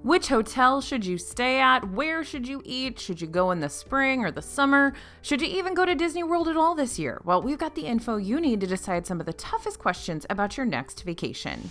Which hotel should you stay at? Where should you eat? Should you go in the spring or the summer? Should you even go to Disney World at all this year? Well, we've got the info you need to decide some of the toughest questions about your next vacation.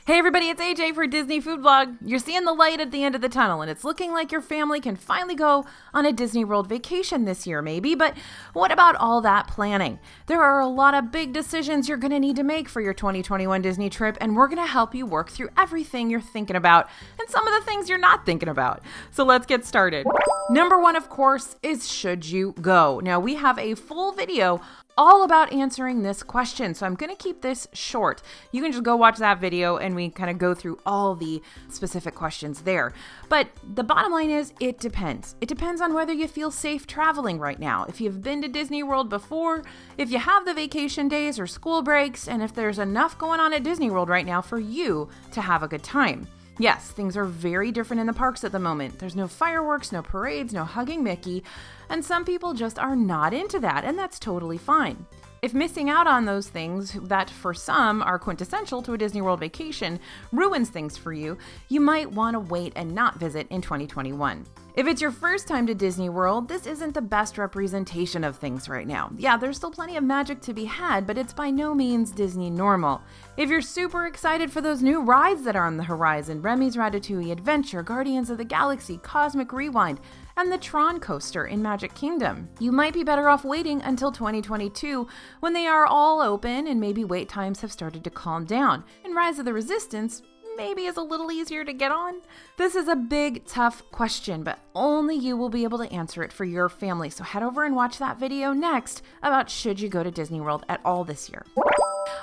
Hey everybody, it's AJ for Disney Food Blog. You're seeing the light at the end of the tunnel, and it's looking like your family can finally go on a Disney World vacation this year maybe, but what about all that planning? There are a lot of big decisions you're going to need to make for your 2021 Disney trip, and we're going to help you work through everything you're thinking about and some of the things you're not thinking about. So let's get started. Number one, of course, is should you go? Now, we have a full video all about answering this question, so I'm going to keep this short. You can just go watch that video and we kind of go through all the specific questions there. But the bottom line is it depends. It depends on whether you feel safe traveling right now. If you've been to Disney World before, if you have the vacation days or school breaks, and if there's enough going on at Disney World right now for you to have a good time. Yes, things are very different in the parks at the moment. There's no fireworks, no parades, no hugging Mickey, and some people just are not into that, and that's totally fine. If missing out on those things that for some are quintessential to a Disney World vacation ruins things for you, you might want to wait and not visit in 2021. If it's your first time to Disney World, this isn't the best representation of things right now. Yeah, there's still plenty of magic to be had, but it's by no means Disney normal. If you're super excited for those new rides that are on the horizon, Remy's Ratatouille Adventure, Guardians of the Galaxy, Cosmic Rewind, and the Tron coaster in Magic Kingdom, you might be better off waiting until 2022 when they are all open and maybe wait times have started to calm down. And Rise of the Resistance maybe is a little easier to get on. This is a big, tough question, but only you will be able to answer it for your family. So head over and watch that video next about should you go to Disney World at all this year.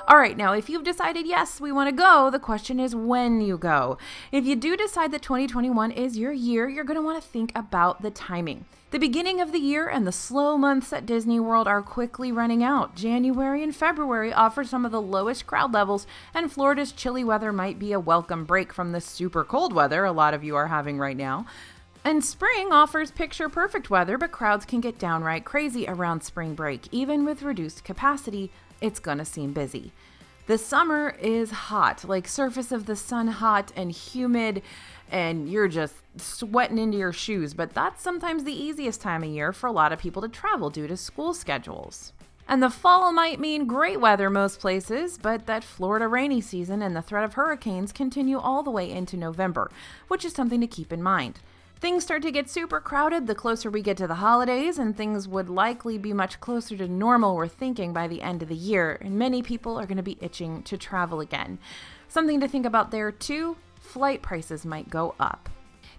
All right, now if you've decided, yes, we want to go, the question is when you go. If you do decide that 2021 is your year, you're going to want to think about the timing. The beginning of the year and the slow months at Disney World are quickly running out. January and February offer some of the lowest crowd levels, and Florida's chilly weather might be a welcome break from the super cold weather a lot of you are having right now. And spring offers picture-perfect weather, but crowds can get downright crazy around spring break. Even with reduced capacity, it's gonna seem busy. The summer is hot, like surface of the sun hot and humid, and you're just sweating into your shoes, but that's sometimes the easiest time of year for a lot of people to travel due to school schedules. And the fall might mean great weather most places, but that Florida rainy season and the threat of hurricanes continue all the way into November, which is something to keep in mind. Things start to get super crowded the closer we get to the holidays, and things would likely be much closer to normal, we're thinking, by the end of the year, and many people are going to be itching to travel again. Something to think about there too, flight prices might go up.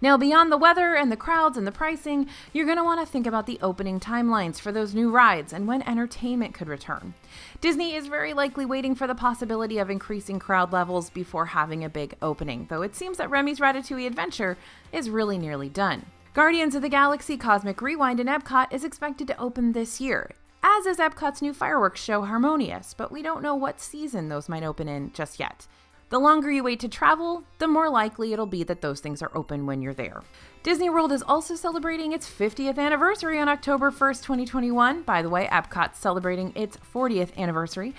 Now, beyond the weather and the crowds and the pricing, you're going to want to think about the opening timelines for those new rides and when entertainment could return. Disney is very likely waiting for the possibility of increasing crowd levels before having a big opening, though it seems that Remy's Ratatouille Adventure is really nearly done. Guardians of the Galaxy Cosmic Rewind in Epcot is expected to open this year, as is Epcot's new fireworks show Harmonious, but we don't know what season those might open in just yet. The longer you wait to travel, the more likely it'll be that those things are open when you're there. Disney World is also celebrating its 50th anniversary on October 1st, 2021. By the way, Epcot's celebrating its 40th anniversary,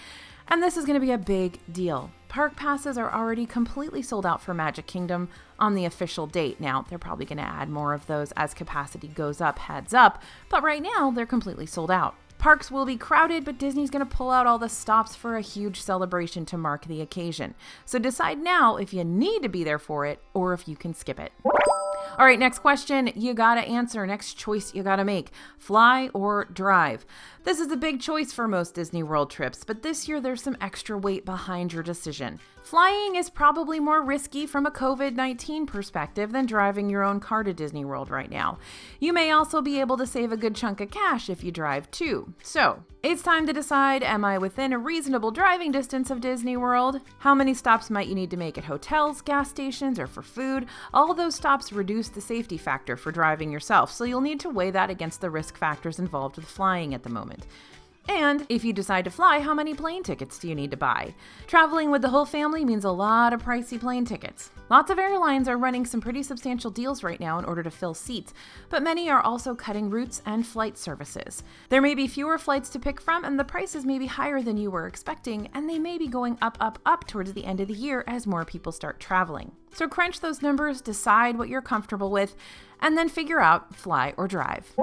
and this is going to be a big deal. Park passes are already completely sold out for Magic Kingdom on the official date. Now, they're probably going to add more of those as capacity goes up, heads up, but right now they're completely sold out. Parks will be crowded, but Disney's going to pull out all the stops for a huge celebration to mark the occasion. So decide now if you need to be there for it or if you can skip it. All right, next question you gotta answer. Next choice you gotta make. Fly or drive? This is a big choice for most Disney World trips, but this year there's some extra weight behind your decision. Flying is probably more risky from a COVID-19 perspective than driving your own car to Disney World right now. You may also be able to save a good chunk of cash if you drive too. So, it's time to decide, am I within a reasonable driving distance of Disney World? How many stops might you need to make at hotels, gas stations, or for food? All those stops reduce the safety factor for driving yourself, so you'll need to weigh that against the risk factors involved with flying at the moment. And if you decide to fly, how many plane tickets do you need to buy? Traveling with the whole family means a lot of pricey plane tickets. Lots of airlines are running some pretty substantial deals right now in order to fill seats, but many are also cutting routes and flight services. There may be fewer flights to pick from, and the prices may be higher than you were expecting, and they may be going up towards the end of the year as more people start traveling. So crunch those numbers, decide what you're comfortable with, and then figure out fly or drive.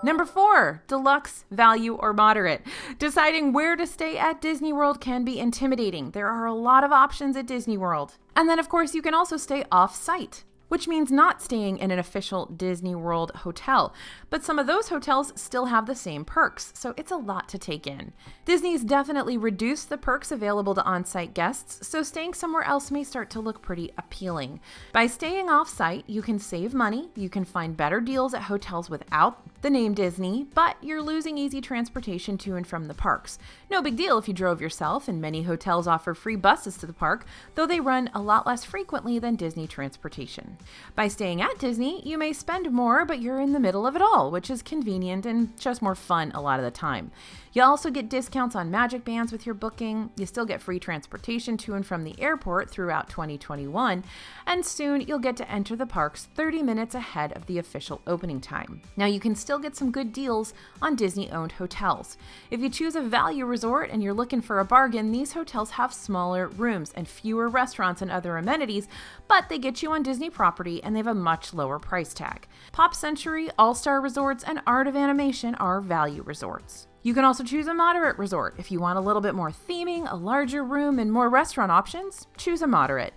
Number 4, deluxe, value, or moderate. Deciding where to stay at Disney World can be intimidating. There are a lot of options at Disney World. And then, of course, you can also stay off-site, which means not staying in an official Disney World hotel. But some of those hotels still have the same perks, so it's a lot to take in. Disney's definitely reduced the perks available to on-site guests, so staying somewhere else may start to look pretty appealing. By staying off-site, you can save money, you can find better deals at hotels without the name Disney, but you're losing easy transportation to and from the parks. No big deal if you drove yourself, and many hotels offer free buses to the park, though they run a lot less frequently than Disney transportation. By staying at Disney, you may spend more, but you're in the middle of it all, which is convenient and just more fun a lot of the time. You also get discounts on Magic Bands with your booking, you still get free transportation to and from the airport throughout 2021, and soon you'll get to enter the parks 30 minutes ahead of the official opening time. Now you can still get some good deals on Disney-owned hotels. If you choose a value resort and you're looking for a bargain, these hotels have smaller rooms and fewer restaurants and other amenities, but they get you on Disney property and they have a much lower price tag. Pop Century, All-Star Resorts, and Art of Animation are value resorts. You can also choose a moderate resort. If you want a little bit more theming, a larger room, and more restaurant options, choose a moderate.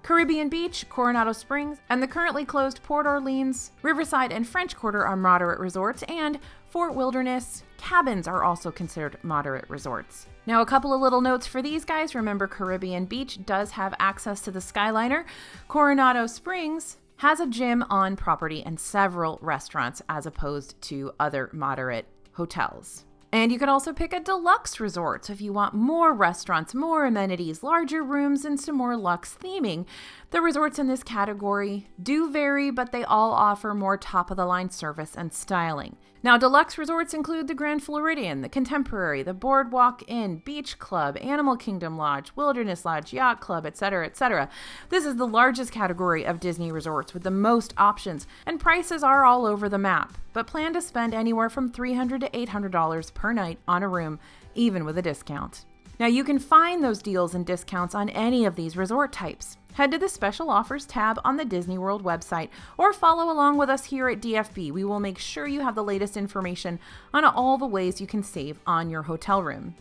Caribbean Beach, Coronado Springs, and the currently closed Port Orleans, Riverside, and French Quarter are moderate resorts, and Fort Wilderness, Cabins are also considered moderate resorts. Now, a couple of little notes for these guys. Remember, Caribbean Beach does have access to the Skyliner. Coronado Springs has a gym on property and several restaurants as opposed to other moderate hotels. And you could also pick a deluxe resort. So if you want more restaurants, more amenities, larger rooms, and some more luxe theming, the resorts in this category do vary, but they all offer more top-of-the-line service and styling. Now, deluxe resorts include the Grand Floridian, the Contemporary, the Boardwalk Inn, Beach Club, Animal Kingdom Lodge, Wilderness Lodge, Yacht Club, etc., etc. This is the largest category of Disney resorts with the most options, and prices are all over the map. But plan to spend anywhere from $300 to $800 per night on a room, even with a discount. Now, you can find those deals and discounts on any of these resort types. Head to the Special Offers tab on the Disney World website or follow along with us here at DFB. We will make sure you have the latest information on all the ways you can save on your hotel room.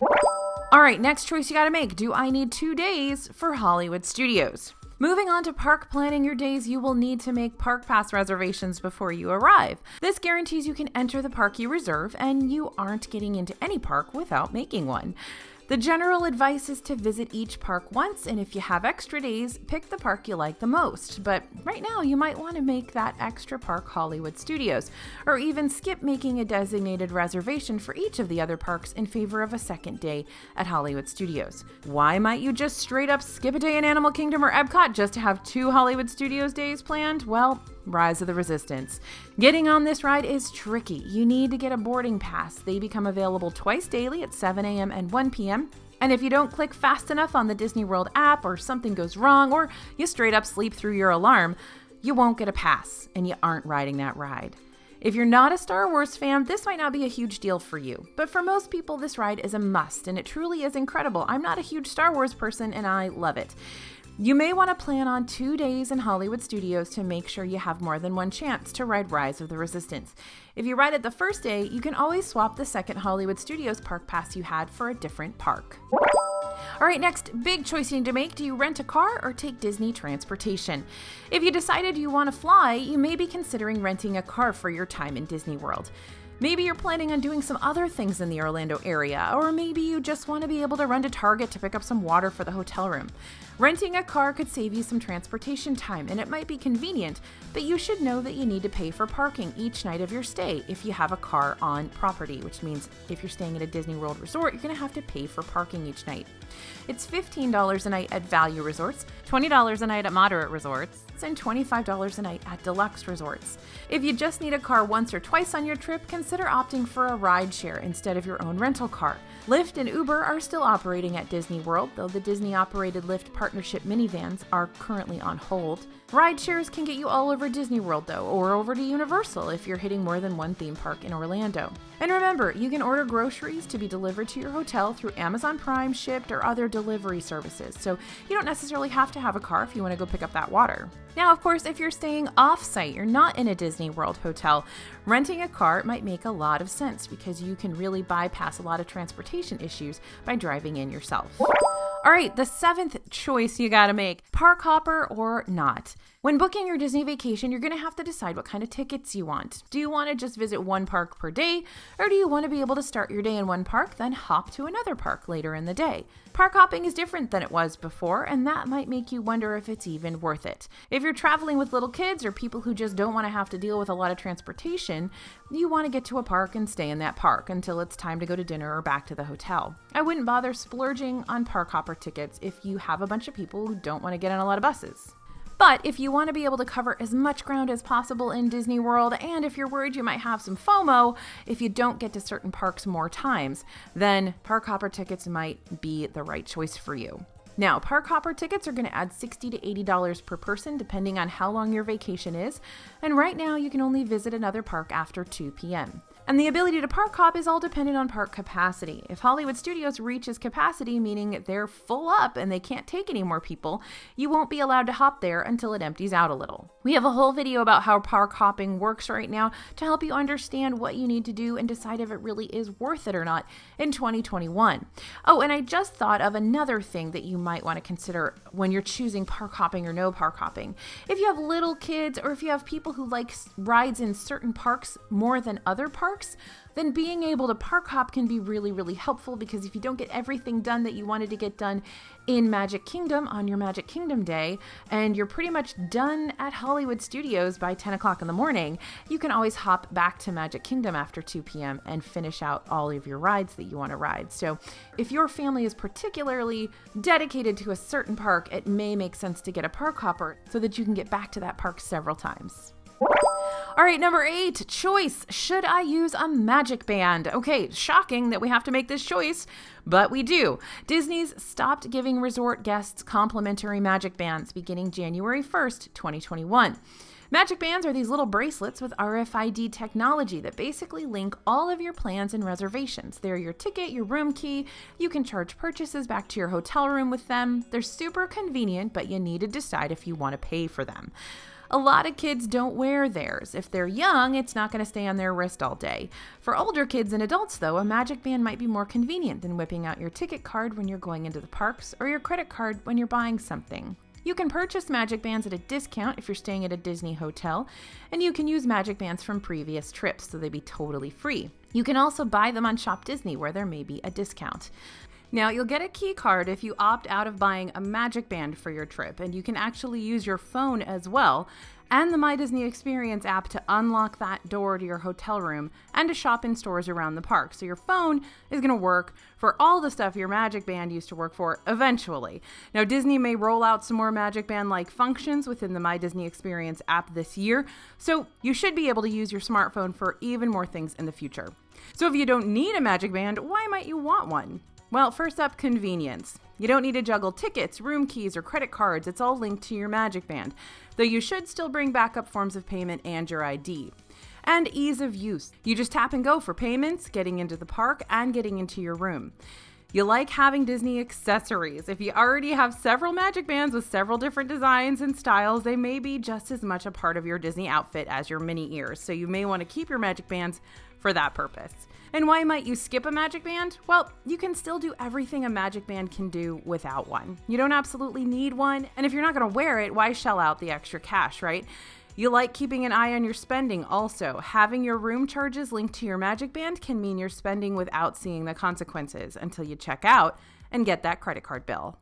All right, next choice you got to make. Do I need 2 days for Hollywood Studios? Moving on to park planning your days, you will need to make park pass reservations before you arrive. This guarantees you can enter the park you reserve and you aren't getting into any park without making one. The general advice is to visit each park once, and if you have extra days, pick the park you like the most. But right now, you might want to make that extra park Hollywood Studios, or even skip making a designated reservation for each of the other parks in favor of a second day at Hollywood Studios. Why might you just straight up skip a day in Animal Kingdom or Epcot just to have 2 Hollywood Studios days planned? Well, Rise of the Resistance. Getting on this ride is tricky. You need to get a boarding pass. They become available twice daily at 7 a.m. and 1 p.m. And if you don't click fast enough on the Disney World app, or something goes wrong, or you straight up sleep through your alarm, you won't get a pass and you aren't riding that ride. If you're not a Star Wars fan, this might not be a huge deal for you. But for most people, this ride is a must, and it truly is incredible. I'm not a huge Star Wars person, and I love it. You may want to plan on 2 days in Hollywood Studios to make sure you have more than one chance to ride Rise of the Resistance. If you ride it the first day, you can always swap the second Hollywood Studios park pass you had for a different park. All right, next big choice you need to make. Do you rent a car or take Disney transportation? If you decided you want to fly, you may be considering renting a car for your time in Disney World. Maybe you're planning on doing some other things in the Orlando area, or maybe you just want to be able to run to Target to pick up some water for the hotel room. Renting a car could save you some transportation time, and it might be convenient, but you should know that you need to pay for parking each night of your stay if you have a car on property, which means if you're staying at a Disney World resort, you're going to have to pay for parking each night. It's $15 a night at value resorts, $20 a night at moderate resorts, and $25 a night at deluxe resorts. If you just need a car once or twice on your trip, consider consider opting for a rideshare instead of your own rental car. Lyft and Uber are still operating at Disney World, though the Disney-operated Lyft partnership minivans are currently on hold. Rideshares can get you all over Disney World, though, or over to Universal if you're hitting more than one theme park in Orlando. And remember, you can order groceries to be delivered to your hotel through Amazon Prime, Shipt, or other delivery services, so you don't necessarily have to have a car if you want to go pick up that water. Now, of course, if you're staying off-site, you're not in a Disney World hotel, renting a car might make a lot of sense because you can really bypass a lot of transportation issues by driving in yourself. All right, the seventh choice you gotta make, park hopper or not. When booking your Disney vacation, you're gonna have to decide what kind of tickets you want. Do you wanna just visit one park per day, or do you wanna be able to start your day in one park, then hop to another park later in the day? Park hopping is different than it was before, and that might make you wonder if it's even worth it. If you're traveling with little kids or people who just don't wanna have to deal with a lot of transportation, you wanna get to a park and stay in that park until it's time to go to dinner or back to the hotel. I wouldn't bother splurging on park hopper tickets if you have a bunch of people who don't want to get on a lot of buses. But if you want to be able to cover as much ground as possible in Disney World, and if you're worried you might have some FOMO if you don't get to certain parks more times, then park hopper tickets might be the right choice for you. Now, park hopper tickets are going to add $60 to $80 per person depending on how long your vacation is, and right now you can only visit another park after 2 p.m. And the ability to park hop is all dependent on park capacity. If Hollywood Studios reaches capacity, meaning they're full up and they can't take any more people, you won't be allowed to hop there until it empties out a little. We have a whole video about how park hopping works right now to help you understand what you need to do and decide if it really is worth it or not in 2021. Oh, and I just thought of another thing that you might want to consider when you're choosing park hopping or no park hopping. If you have little kids or if you have people who like rides in certain parks more than other parks, then being able to park hop can be really, really helpful, because if you don't get everything done that you wanted to get done in Magic Kingdom on your Magic Kingdom day, and you're pretty much done at Hollywood Studios by 10 o'clock in the morning, you can always hop back to Magic Kingdom after 2 p.m. and finish out all of your rides that you want to ride. So if your family is particularly dedicated to a certain park, it may make sense to get a park hopper so that you can get back to that park several times. All right, number 8, choice. Should I use a Magic Band? Okay, shocking that we have to make this choice, but we do. Disney's stopped giving resort guests complimentary Magic Bands beginning January 1st, 2021. Magic Bands are these little bracelets with RFID technology that basically link all of your plans and reservations. They're your ticket, your room key. You can charge purchases back to your hotel room with them. They're super convenient, but you need to decide if you want to pay for them. A lot of kids don't wear theirs. If they're young, it's not going to stay on their wrist all day. For older kids and adults, though, a Magic Band might be more convenient than whipping out your ticket card when you're going into the parks or your credit card when you're buying something. You can purchase Magic Bands at a discount if you're staying at a Disney hotel, and you can use Magic Bands from previous trips, so they'd be totally free. You can also buy them on Shop Disney, where there may be a discount. Now, you'll get a key card if you opt out of buying a Magic Band for your trip, and you can actually use your phone as well and the My Disney Experience app to unlock that door to your hotel room and to shop in stores around the park. So your phone is going to work for all the stuff your Magic Band used to work for eventually. Now, Disney may roll out some more Magic Band-like functions within the My Disney Experience app this year, so you should be able to use your smartphone for even more things in the future. So if you don't need a Magic Band, why might you want one? Well, first up, convenience. You don't need to juggle tickets, room keys, or credit cards. It's all linked to your Magic Band, though you should still bring backup forms of payment and your ID. And ease of use. You just tap and go for payments, getting into the park, and getting into your room. You like having Disney accessories. If you already have several Magic Bands with several different designs and styles, they may be just as much a part of your Disney outfit as your mini ears, so you may want to keep your Magic Bands for that purpose. And why might you skip a Magic Band? Well, you can still do everything a Magic Band can do without one. You don't absolutely need one, and if you're not going to wear it, why shell out the extra cash, right? You like keeping an eye on your spending also. Having your room charges linked to your Magic Band can mean you're spending without seeing the consequences until you check out and get that credit card bill.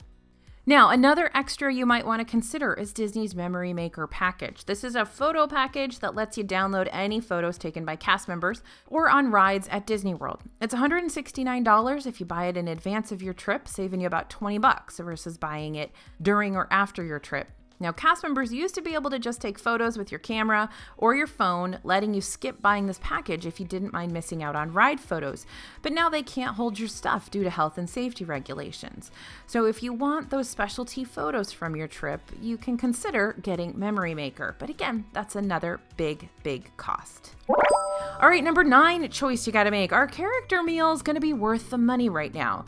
Now, another extra you might want to consider is Disney's Memory Maker package. This is a photo package that lets you download any photos taken by cast members or on rides at Disney World. It's $169 if you buy it in advance of your trip, saving you about $20 versus buying it during or after your trip. Now, cast members used to be able to just take photos with your camera or your phone, letting you skip buying this package if you didn't mind missing out on ride photos. But now they can't hold your stuff due to health and safety regulations. So if you want those specialty photos from your trip, you can consider getting Memory Maker. But again, that's another big cost. All right, number 9 choice you got to make. Are character meals going to be worth the money right now?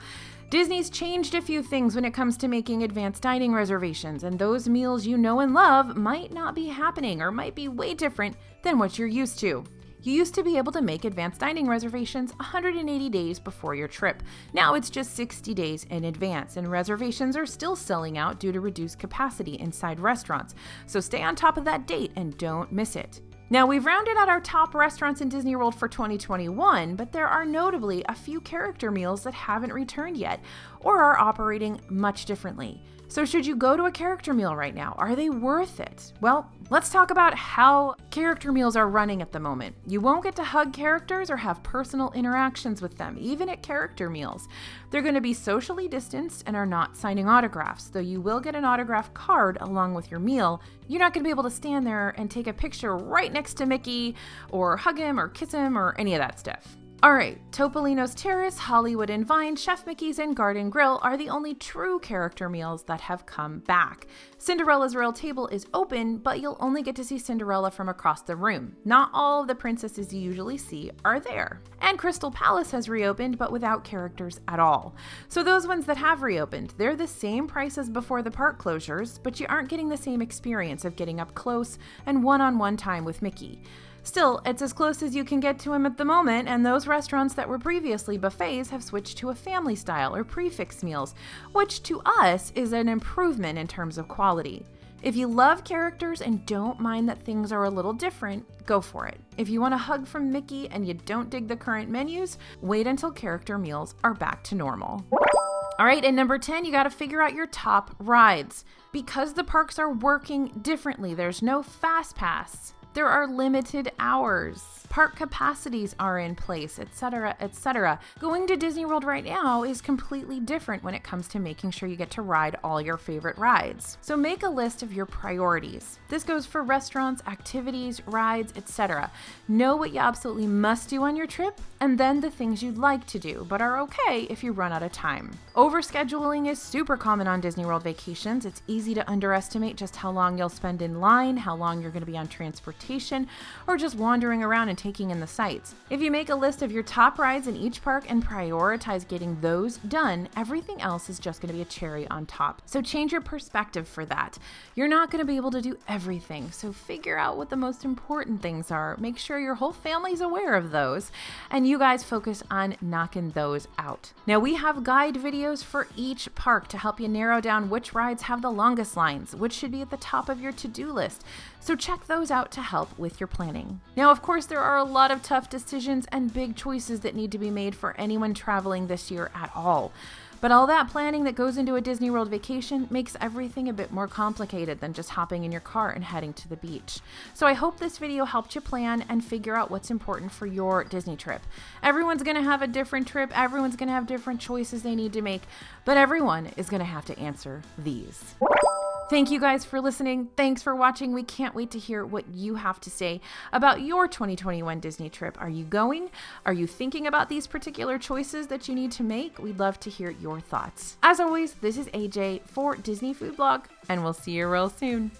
Disney's changed a few things when it comes to making advanced dining reservations, and those meals you know and love might not be happening or might be way different than what you're used to. You used to be able to make advanced dining reservations 180 days before your trip. Now it's just 60 days in advance, and reservations are still selling out due to reduced capacity inside restaurants. So stay on top of that date and don't miss it. Now, we've rounded out our top restaurants in Disney World for 2021, but there are notably a few character meals that haven't returned yet or are operating much differently. So should you go to a character meal right now? Are they worth it? Well, let's talk about how character meals are running at the moment. You won't get to hug characters or have personal interactions with them, even at character meals. They're going to be socially distanced and are not signing autographs, though you will get an autograph card along with your meal. You're not going to be able to stand there and take a picture right next to Mickey or hug him or kiss him or any of that stuff. All right, Topolino's Terrace, Hollywood and Vine, Chef Mickey's, and Garden Grill are the only true character meals that have come back. Cinderella's Royal Table is open, but you'll only get to see Cinderella from across the room. Not all of the princesses you usually see are there. And Crystal Palace has reopened, but without characters at all. So those ones that have reopened, they're the same price as before the park closures, but you aren't getting the same experience of getting up close and one-on-one time with Mickey. Still, it's as close as you can get to him at the moment, and those restaurants that were previously buffets have switched to a family style or prefix meals, which to us is an improvement in terms of quality. If you love characters and don't mind that things are a little different, go for it. If you want a hug from Mickey and you don't dig the current menus, wait until character meals are back to normal. All right, and number 10, you got to figure out your top rides. Because the parks are working differently, there's no fast pass. There are limited hours. Park capacities are in place, etc., etc. Going to Disney World right now is completely different when it comes to making sure you get to ride all your favorite rides. So make a list of your priorities. This goes for restaurants, activities, rides, etc. Know what you absolutely must do on your trip, and then the things you'd like to do, but are okay if you run out of time. Overscheduling is super common on Disney World vacations. It's easy to underestimate just how long you'll spend in line, how long you're going to be on transportation, or just wandering around and taking in the sights. If you make a list of your top rides in each park and prioritize getting those done, everything else is just going to be a cherry on top. So change your perspective for that. You're not going to be able to do everything, so figure out what the most important things are. Make sure your whole family's aware of those, and you guys focus on knocking those out. Now, we have guide videos for each park to help you narrow down which rides have the longest lines, which should be at the top of your to-do list. So check those out to help with your planning. Now, of course, there are a lot of tough decisions and big choices that need to be made for anyone traveling this year at all. But all that planning that goes into a Disney World vacation makes everything a bit more complicated than just hopping in your car and heading to the beach. So I hope this video helped you plan and figure out what's important for your Disney trip. Everyone's going to have a different trip. Everyone's going to have different choices they need to make, but everyone is going to have to answer these. Thank you guys for listening. Thanks for watching. We can't wait to hear what you have to say about your 2021 Disney trip. Are you going? Are you thinking about these particular choices that you need to make? We'd love to hear your thoughts. As always, this is AJ for Disney Food Blog, and we'll see you real soon.